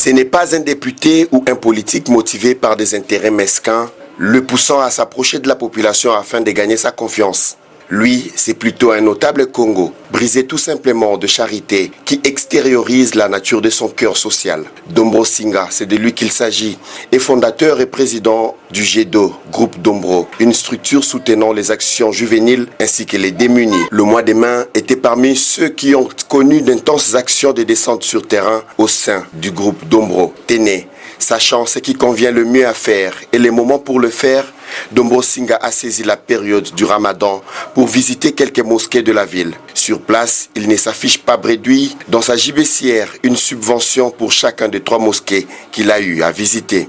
Ce n'est pas un député ou un politique motivé par des intérêts mesquins le poussant à s'approcher de la population afin de gagner sa confiance. Lui, c'est plutôt un notable Congo, brisé tout simplement de charité, qui extériorise la nature de son cœur social. Dombro Singa, c'est de lui qu'il s'agit, est fondateur et président du GEDO, groupe Dombro, une structure soutenant les actions juvéniles ainsi que les démunis. Le mois des mains était parmi ceux qui ont connu d'intenses actions de descente sur terrain au sein du groupe Dombro. Téné, sachant ce qui convient le mieux à faire et les moments pour le faire, Dombro Singa a saisi la période du Ramadan pour visiter quelques mosquées de la ville. Sur place, il ne s'affiche pas bredouille. Dans sa gibecière, une subvention pour chacun des 3 mosquées qu'il a eu à visiter.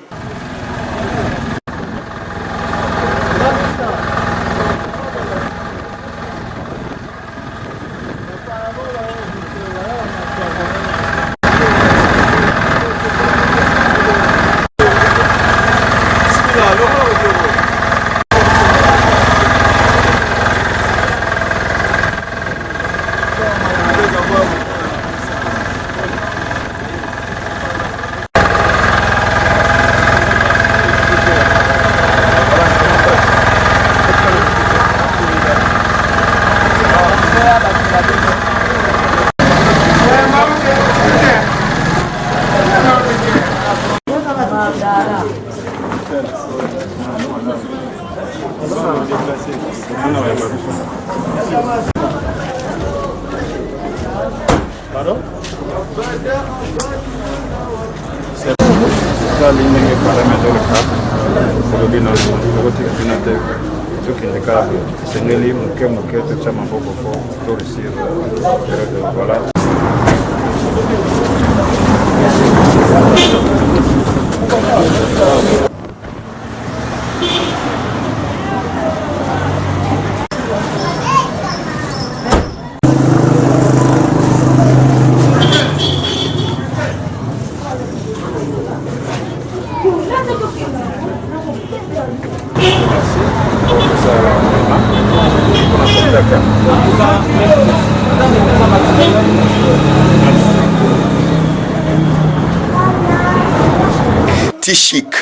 Tichik,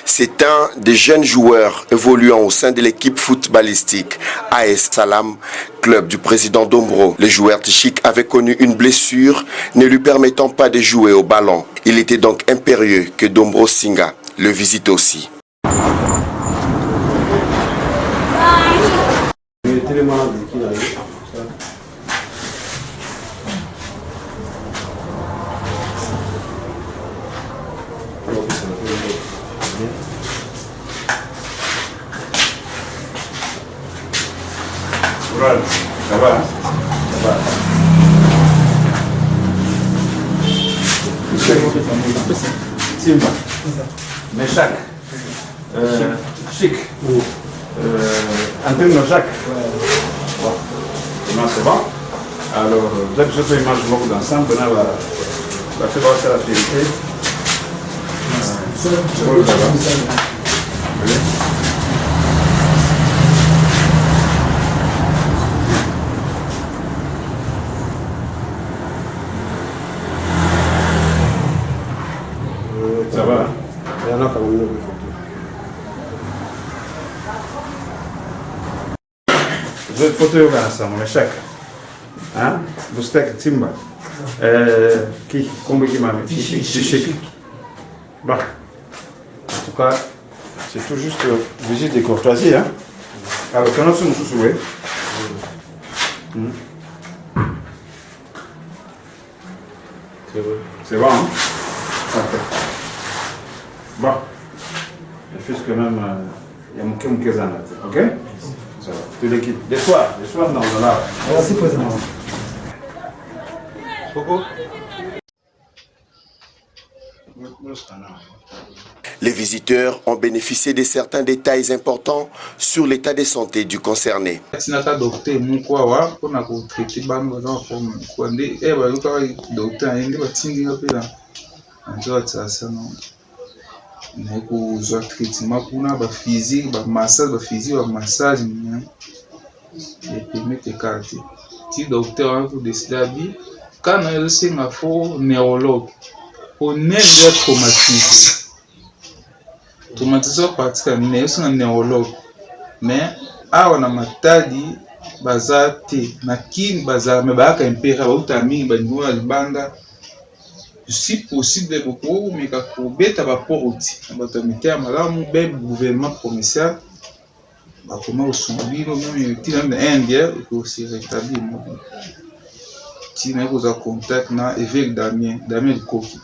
c'est un des jeunes joueurs évoluant au sein de l'équipe footballistique AS Salam, club du président Dombro. Le joueur Tichik avait connu une blessure ne lui permettant pas de jouer au ballon. Il était donc impérieux que Dombro Singa le visite aussi. Ça va. Simba. Meshak. Chic. Antenne Jacques. C'est bon. Alors, dès que je fais image beaucoup d'ensemble, on va faire voir la vérité. Ça va? Il y en a quand même une photo. Vous êtes photo ensemble, mais chaque. Hein? Vous êtes Timba. Qui? Combien qui m'a mis? Tichik. Bon. En tout cas, c'est tout juste visite de courtoisie. Hein? Alors, quand on se souvient. C'est bon, hein? Parfait. Bon. Le fils quand même, il y a mon quelques années. Ok? Ça va. Toute l'équipe. Des soirs, non, là. Merci, président. Coco? Les visiteurs ont bénéficié de certains détails importants sur l'état de santé du concerné. Quand il y a un neurologue, on est déjà traumatisé. Traumatisé parce que nous sommes un neurologue. Mais, on a matadi, bazate, nakini, bazar, mais baka impera, utami, banua, banda. Si possible, beaucoup, mais quand beta va porter, batamité à malamu, ben gouvernement provincial, comment au Sombino, même il y a un indien, il faut aussi rétablir. Si vous avez contact avec Damien Koki.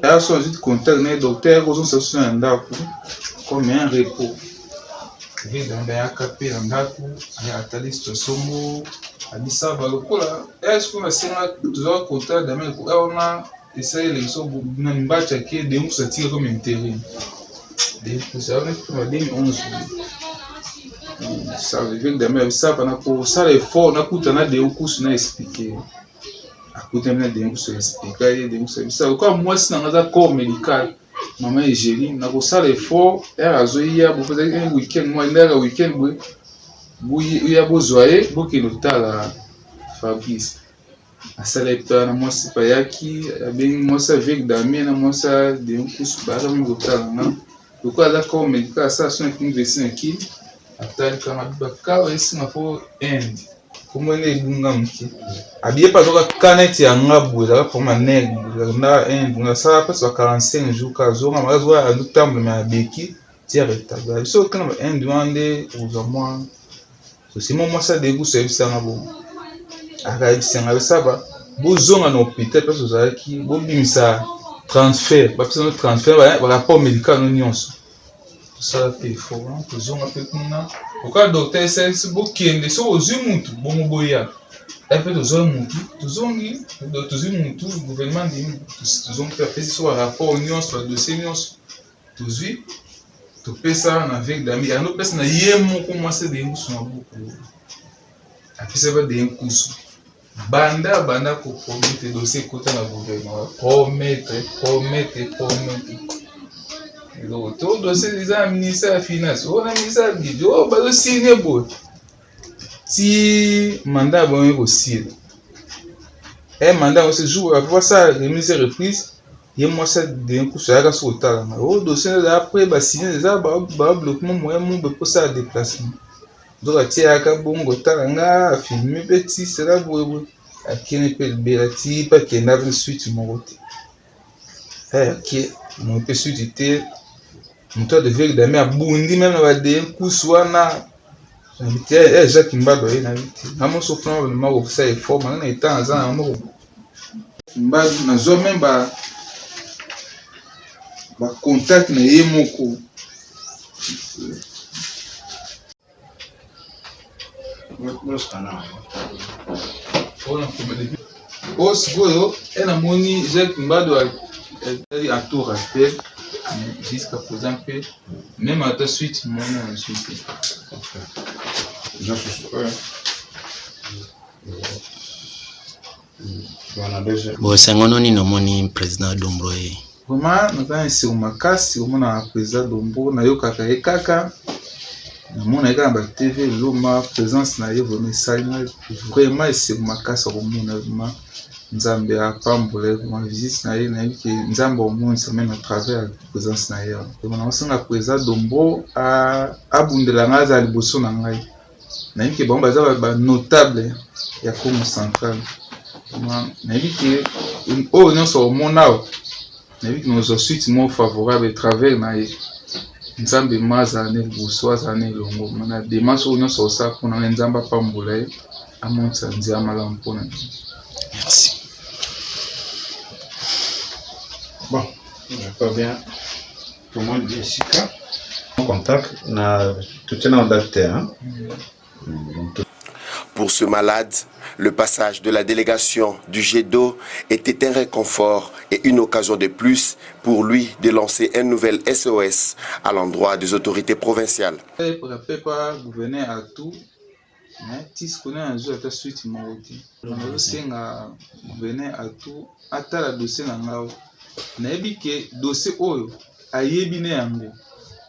Là, si vous avez contact avec le docteur, vous avez un docteur comme un repos. Avec Damien Kapé, un docteur, il y a une situation où il y a est-ce qu'on a toujours contact avec Damien Koki? On a essayé les choses pour nous battre de nous sortir comme intérim. Ça va être pour 2011. Ça veut dire que ça pour ça l'effort on a coûté na de cours na expliquer à côté na de cours expliquer de cours ça comme moi si dans un corps médical maman Égérie na ko ça l'effort et azoia pour faire un week-end moi un week-end il y a besoin pour que l'hôpital Fabrice à ça les temps moi c'est pas yaki bien moi ça avec Damien moi ça de cours ba même l'hôpital na pourquoi d'accord médical ça sont une médecine qui atali kama baka esi mafo end comment les bungamki abiye pas donc canette ya ngabu za pour maneg na end na ça passe 45 jours kazo na mazo ya ntamble ma beki tia retable so kana end wande aux moi c'est moi ça dégoût service na bon aka bisenga saba bozonga na hôpital parce que ça qui bobimisa transfert ba pesa transfert ba rapport médical no nyonso ça fait fort hein que zonga pe kuna pourquoi docteur c'est bokende so ozimuntu bomoboya après ozomuntu tozongi tozimuntu gouvernement dit tozongi faire so rapport nyonso dossier nyonso tozwi to pesa na avec dami ya no pesa na yemo ko c'est de ngusu na buku afisa ba de ngusu banda ko promettre dossier côté na gouvernement promettre tout dossier déjà ministère des finances on a ministère du oh bah signer beau si mandat bon aussi et mandat aussi jour après ça remise reprise il moi ça d'un coup ça sur le talent oh dossier après bah signer déjà bah bloquement moyen mon pour ça déplacement donc à tirer à bon talent filmer petit c'est là beau à qui ne peut le petit pas qu'il n'a pas suite mon côté qui mon peut suite Mtu devait d'aimer à Bundi même à des coups wana Jacques Mbado na vite amo sofra le ma ko ça effort maintenant étant en ça amo Mbado na zo même ba contact na yemoko Osgo et na moni Jacques Mbado a tout rappel jusqu'à présent que même à ta suite moi non suite bon sangono ni nomoni président Dombo vraiment nous sur makasi au mona président Dombo na yo kaka e kaka na mona eka ba TV loma présence na yo vraiment sur makasi au mona vraiment Nzambe a pambole ma visite na ye na yiki Nzambe au monde semaine à travers la présence na ye donc na osanga président Dombo a abundela ngaza liboso na ngai na yiki bomba za ba notable ya Congo central na yiki o nyonso monao na yiki nos suite mo favorable à travers na ye Nzambe maza ne liboso za ne longo na démarche o nyonso sa kuna Nzamba pambole a monta nzia malamu pona. Merci. Bon, pas bien. Tout le monde Jessica. En contact, tout est en date. Pour ce malade, le passage de la délégation du GEDO était un réconfort et une occasion de plus pour lui de lancer un nouvel SOS à l'endroit des autorités provinciales. Gouverneur à tout. Si ce qu'on a un jour à ta suite, mon route. On a aussi un gouverneur à tout. Ata la dossier na ngao. Na yebi ke dossier oyo ayebi ne yango.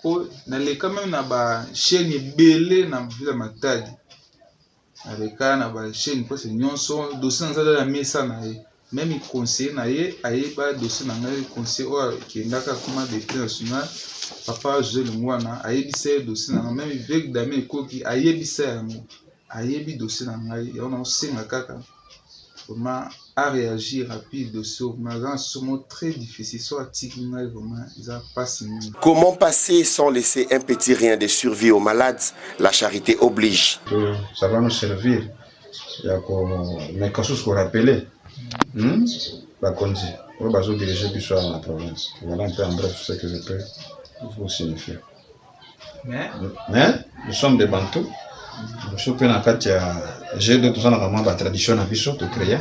Po na leka même na ba chaîne belé na vila Matadi. Na leka na ba chaîne parce nyonso dossier nzala la mesa na ye. même conseiller na ye ayeba dossier na ngai conseiller oyo akendaka kuma député national papa José Lungwana ayebisa ye dossier na ngai même Vec Damien Ekoki ayebisa yango ayebi dossier na ngai yango naosenga kaka vraiment à réagir rapide dossier vraiment somo très difficile soit atiki ngai vraiment ils pas signé. Comment passer sans laisser un petit rien de survie aux malades? La charité oblige. Ça va nous servir. Mais quand on se rappelle, on va se diriger plus sur la province. Voilà un peu en bref ce que je peux vous signifier. Mais nous sommes des Bantous. Nous sommes dans j'ai de tout ça dans la tradition à Bissot de créer.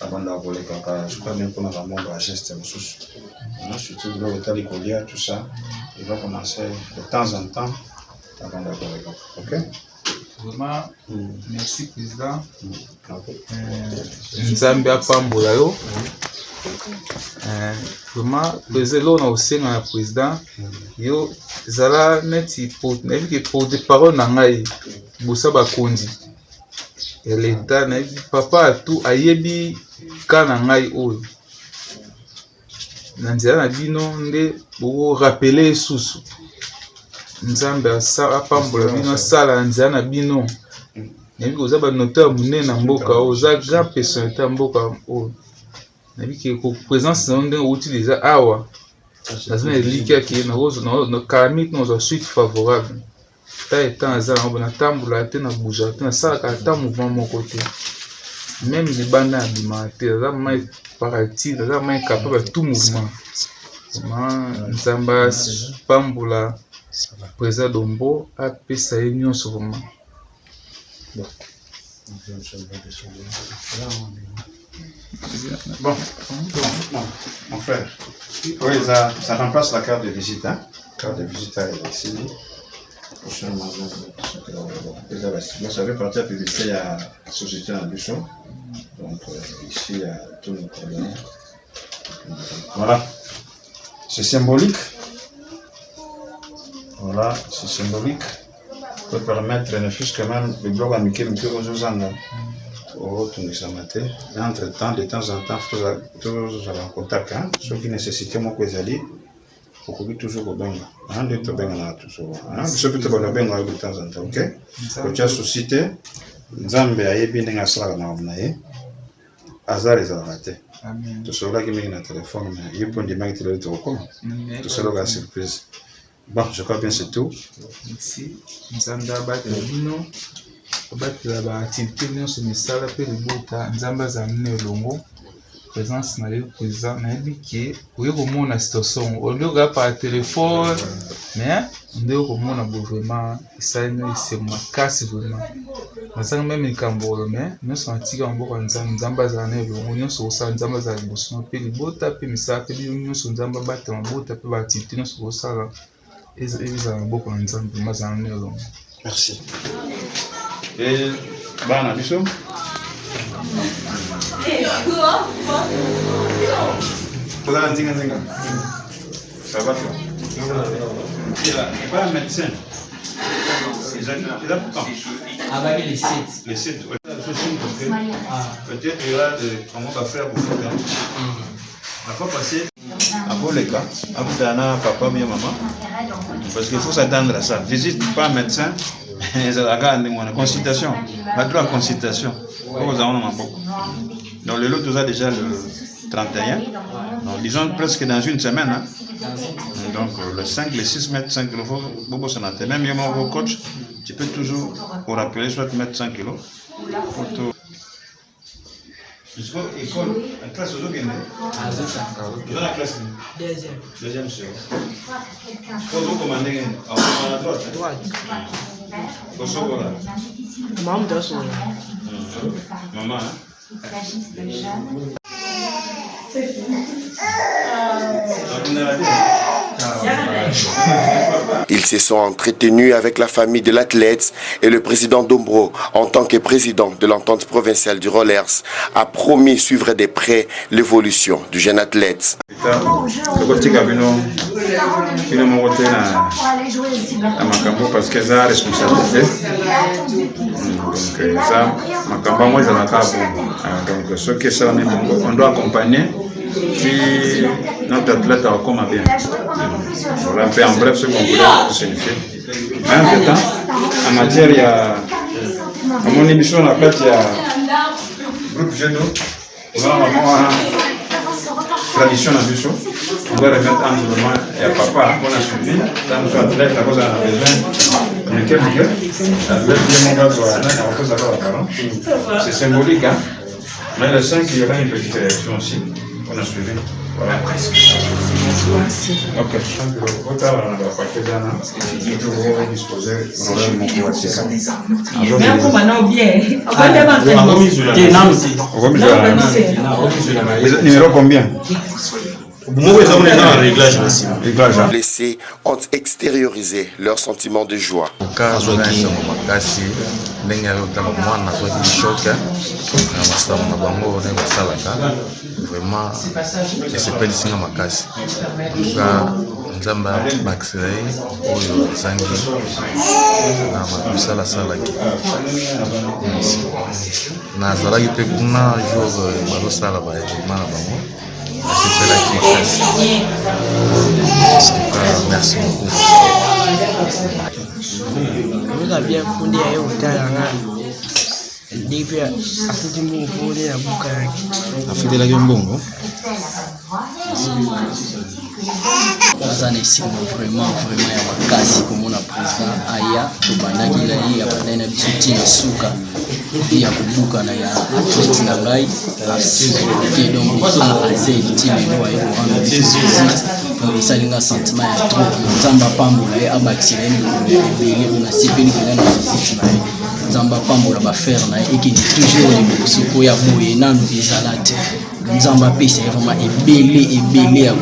Avant d'avoir les caca, je crois bien qu'on a vraiment un geste ressources. Nous surtout dans l'état d'écolière, tout ça, il va commencer de temps en temps avant d'avoir les caca. Ok? Vraiment, merci président. Nzambe apambola yo. Vraiment, président na osenga na président yo zala neti pour des paroles na ngai bosa bakondi. L'état na papa tout ayebi kana ngai oyo. Na nzela na bino nde bo rappeler susu. Nzambe apambola bino sala nzela na bino. Nabi ko za ba noteur munene na mboka o za grand personnalité na mboka o. Nabi ko présence na ndenge utiliser awa. Lazima elika ki na rozo na calamite na suite favorable. Ta etant za na tambola te na bouger te na sala ka ta mouvement moko te. Même les banda alimentaire, ça m'a parati, ça m'a capable de tout mouvement. Nzamba pambola président Dombo a pesa union sur moi. Bon, mon frère, oui, ça remplace la carte de visite. Hein? Carte de visite est ici. Ça fait partie de la publicité à la société en Bissot. Donc ici, il y a tous nos coordonnées. Voilà. C'est symbolique. Voilà, c'est symbolique. Peut permettre ne fût-ce que même le blog amical aux ans. Et entre-temps, de temps en temps, toujours en contact. Hein? Ceux qui nécessitent mon cousali, pour que toujours au benga. Hein, de tout benga toujours. Hein, ce que tu vas benga de temps en temps, ok? Quand tu as société, Nzambe ayebi ndenge asala na onaye. Azar les a raté. Tout cela qui met dans le téléphone, il peut dire que tu l'as trouvé. Tout cela est surprise. Bon, je crois bien c'est tout. Merci. Nzambe abatela bino. Abatela ba activité nyonso misala pe libota. Nzambe azamene elongo. Présence na le président na biki oyo komona situation oyoka par téléphone mais ndio komona vraiment ça ne c'est makasi vraiment nasanga même ikambo mais nous sentika mboko nzamba za na elongo nyonso osa nzamba za liboso pe libota pe misala pe nyonso nzamba bata mbota pe ba activité nyonso osala eza mboko nzamba mazana na elongo. Merci. Et bana biso ça va toi? Il n'est pas un médecin. Il a pourtant. Les sites. Les sites, oui. Peut-être qu'il y a comment on va faire pour faire. La fois passée, avant les cas, avant d'aller papa bien maman, parce qu'il faut s'attendre à ça. Visite pas un médecin. Consultation, la droit à consultation. Donc le lot a déjà le 31, donc disons presque dans une semaine. Hein. Donc le 5, le 6 mètres 5 kg, même mon coach, tu peux toujours vous rappeler soit mettre 5 kg. Jusqu'à l'école, la classe aux autres, dans la classe deuxième sur. Vous commandez à droite. Maman, hein? Ils se sont entretenus avec la famille de l'athlète et le président Dombro, en tant que président de l'entente provinciale du Rollers, a promis suivre de près l'évolution du jeune athlète. Parce que ça responsabilité. Donc ce que ça on doit accompagner puis notre athlète a comme bien. Voilà un peu en bref ce qu'on voulait signifier. En même temps, en matière il y a à mon émission on a fait il y a groupe jeune tradition à Bissau. On doit remettre en mouvement et à papa on a suivi dans notre athlète à cause d'un besoin de quelqu'un athlète bien mon gars c'est symbolique hein. Mais le 5 il y aura une petite réaction aussi on a suivi. Voilà. Ok. Numéro combien? Les blessés ont extériorisé leur sentiment de joie. Vraiment, c'est singa makasi. Nzamba maxilei oyo zangi na makusala salaki. Na zalaki pe kuna jour balo sala ba événement bango. C'est la qui merci beaucoup. Vous avez bien fondé à Yotalanga. Depuis afidimbo fondé à Bukaraki. Afidé la Gambongo. Ça nécessite vraiment ya makasi comme on a président aya to banaki la ya banana bisoti na suka ya kubuka na ya athlete na ngai qui donc a assez team no ayo on donc ça linga sentiment ya trop nzamba pambola ya abakisela ni ebele na sipeni kena na sisi na nzamba pambola ba faire na et qui toujours les soko ya boye nanu ezalate nzamba pesa vraiment ebele ya